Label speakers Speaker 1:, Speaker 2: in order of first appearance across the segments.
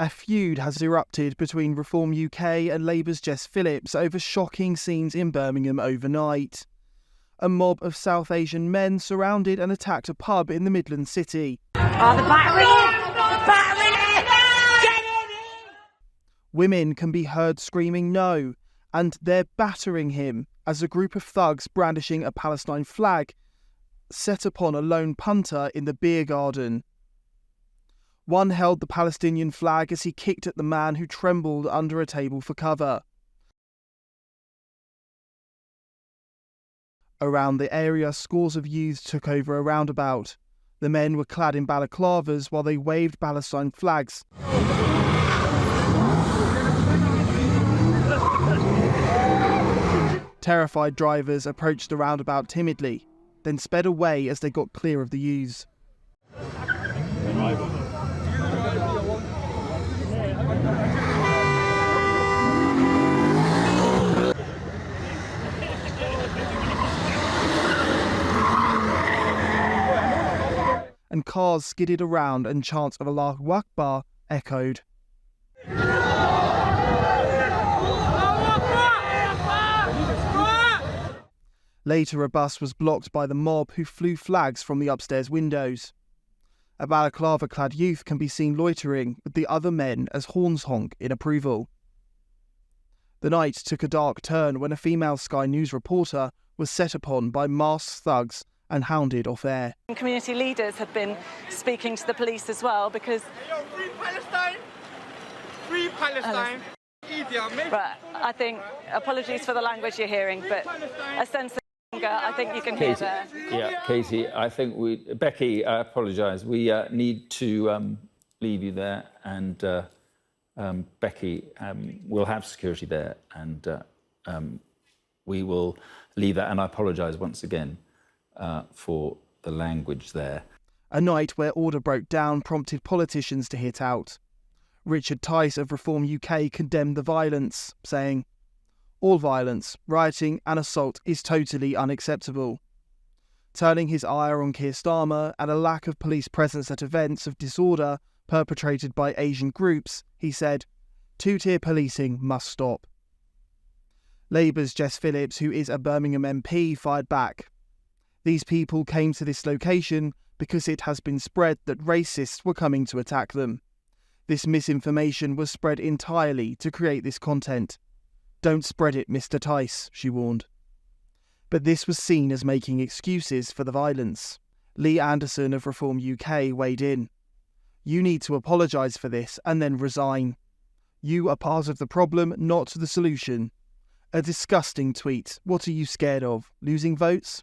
Speaker 1: A feud has erupted between Reform UK and Labour's Jess Phillips over shocking scenes in Birmingham overnight. A mob of South Asian men surrounded and attacked a pub in the Midland city.
Speaker 2: Oh, the battering! Get him!
Speaker 1: Women can be heard screaming no, and they're battering him as a group of thugs brandishing a Palestine flag set upon a lone punter in the beer garden. One held the Palestinian flag as he kicked at the man who trembled under a table for cover. Around the area, scores of youths took over a roundabout. The men were clad in balaclavas while they waved Palestine flags. Terrified drivers approached the roundabout timidly, then sped away as they got clear of the youths. And cars skidded around and chants of Allahu Akbar echoed. Later, a bus was blocked by the mob who flew flags from the upstairs windows. A balaclava-clad youth can be seen loitering with the other men as horns honk in approval. The night took a dark turn when a female Sky News reporter was set upon by masked thugs and hounded off air.
Speaker 3: Community leaders have been speaking to the police as well because...
Speaker 4: Free Palestine! Free Palestine!
Speaker 3: But I think, apologies for the language you're hearing, but a sense of anger I think you can hear there.
Speaker 5: Yeah, Katie, I think Becky, I apologise. We need to leave you there, and Becky, we'll have security there, and we will leave that, and I apologise once again for the language there.
Speaker 1: A night where order broke down prompted politicians to hit out. Richard Tice of Reform UK condemned the violence, saying, "All violence, rioting and assault is totally unacceptable." Turning his ire on Keir Starmer and a lack of police presence at events of disorder perpetrated by Asian groups, he said, "Two-tier policing must stop." Labour's Jess Phillips, who is a Birmingham MP, fired back. These people came to this location because it has been spread that racists were coming to attack them. This misinformation was spread entirely to create this content. Don't spread it, Mr. Tice, she warned. But this was seen as making excuses for the violence. Lee Anderson of Reform UK weighed in. "You need to apologise for this and then resign. You are part of the problem, not the solution." A disgusting tweet. What are you scared of? Losing votes?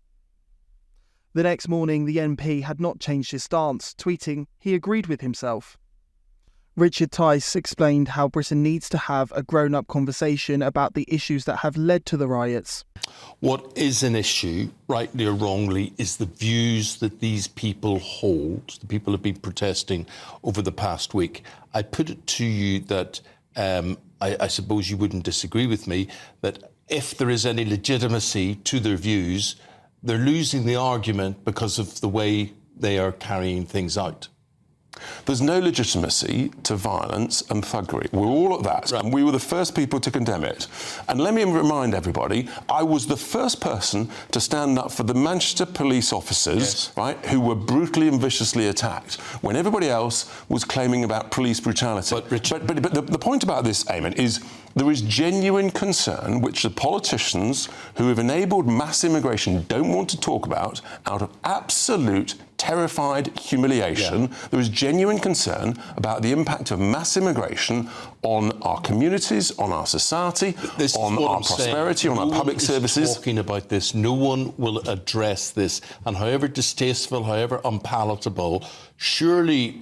Speaker 1: The next morning, the MP had not changed his stance, tweeting he agreed with himself. Richard Tice explained how Britain needs to have a grown-up conversation about the issues that have led to the riots.
Speaker 6: What is an issue, rightly or wrongly, is the views that these people hold. The people have been protesting over the past week. I put it to you that I suppose you wouldn't disagree with me, that if there is any legitimacy to their views, they're losing the argument because of the way they are carrying things out.
Speaker 7: There's no legitimacy to violence and thuggery. We're all at that, and we were the first people to condemn it. And let me remind everybody, I was the first person to stand up for the Manchester police officers, right, who were brutally and viciously attacked, when everybody else was claiming about police brutality. But the point about this, Eamon, is there is genuine concern, which the politicians who have enabled mass immigration don't want to talk about, out of absolute terrified humiliation. Yeah. There is genuine concern about the impact of mass immigration on our communities, on our society, on our prosperity, on our public services.
Speaker 6: Talking about this, no one will address this, and however distasteful, however unpalatable, surely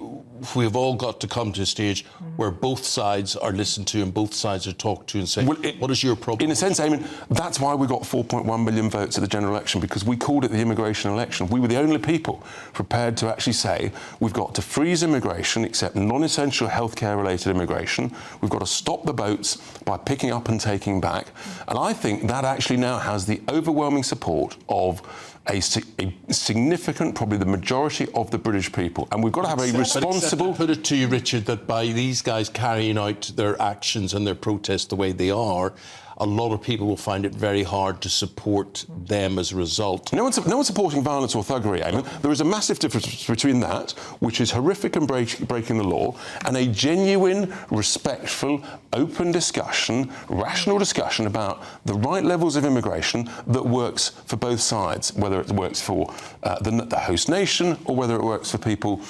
Speaker 6: we've all got to come to a stage where both sides are listened to and both sides are talked to and say, what is your problem?
Speaker 7: In a sense, Eamon, that's why we got 4.1 million votes at the general election, because we called it the immigration election. We were the only people prepared to actually say we've got to freeze immigration, except non-essential healthcare-related immigration. We've got to stop the boats by picking up and taking back. And I think that actually now has the overwhelming support of a significant, probably the majority of the British people. And we've got to have a responsible...
Speaker 6: Put it to you, Richard, that by these guys carrying out their actions and their protests the way they are, a lot of people will find it very hard to support them as a result.
Speaker 7: No one's supporting violence or thuggery, Eamon. There is a massive difference between that, which is horrific and breaking the law, and a genuine, respectful, open discussion, rational discussion about the right levels of immigration that works for both sides, whether it works for the host nation or whether it works for people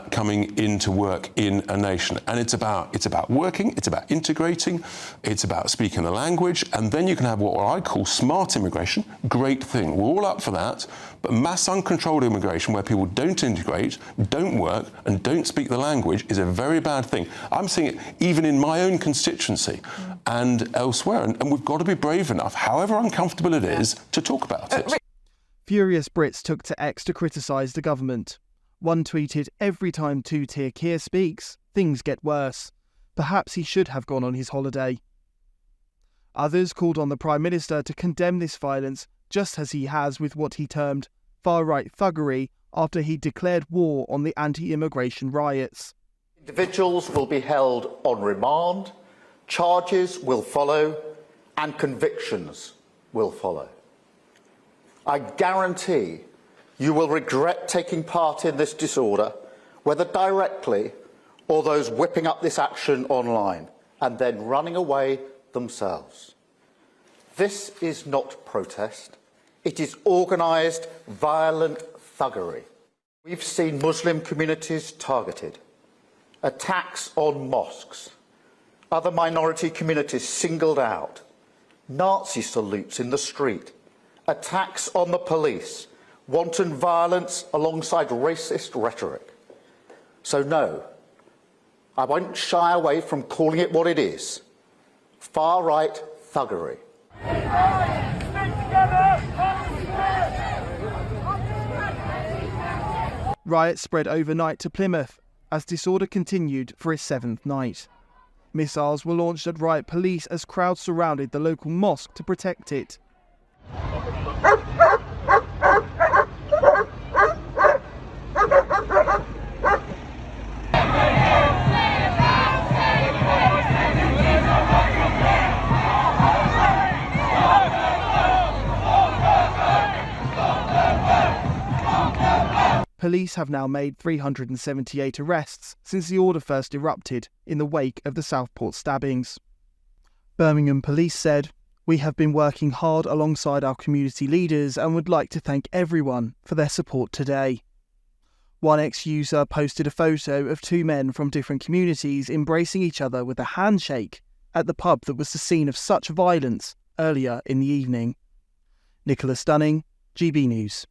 Speaker 7: coming into work in a nation. And it's about working, it's about integrating, it's about speaking the language, and then you can have what I call smart immigration. Great thing. We're all up for that. But mass uncontrolled immigration, where people don't integrate, don't work, and don't speak the language, is a very bad thing. I'm seeing it even in my own constituency and elsewhere. And we've got to be brave enough, however uncomfortable it is, to talk about it.
Speaker 1: Furious Brits took to X to criticise the government. One tweeted, "Every time two-tier Keir speaks, things get worse. Perhaps he should have gone on his holiday." Others called on the Prime Minister to condemn this violence, just as he has with what he termed far-right thuggery after he declared war on the anti-immigration riots.
Speaker 8: Individuals will be held on remand, charges will follow, and convictions will follow. I guarantee you will regret taking part in this disorder, whether directly or those whipping up this action online and then running away themselves. This is not protest. It is organised, violent thuggery. We've seen Muslim communities targeted, attacks on mosques, other minority communities singled out, Nazi salutes in the street, attacks on the police, wanton violence alongside racist rhetoric. So no, I won't shy away from calling it what it is. Far-right thuggery.
Speaker 1: Riots spread overnight to Plymouth as disorder continued for its seventh night. Missiles were launched at riot police as crowds surrounded the local mosque to protect it. Police have now made 378 arrests since the order first erupted in the wake of the Southport stabbings. Birmingham police said, "We have been working hard alongside our community leaders and would like to thank everyone for their support today." One ex-user posted a photo of two men from different communities embracing each other with a handshake at the pub that was the scene of such violence earlier in the evening. Nicholas Dunning, GB News.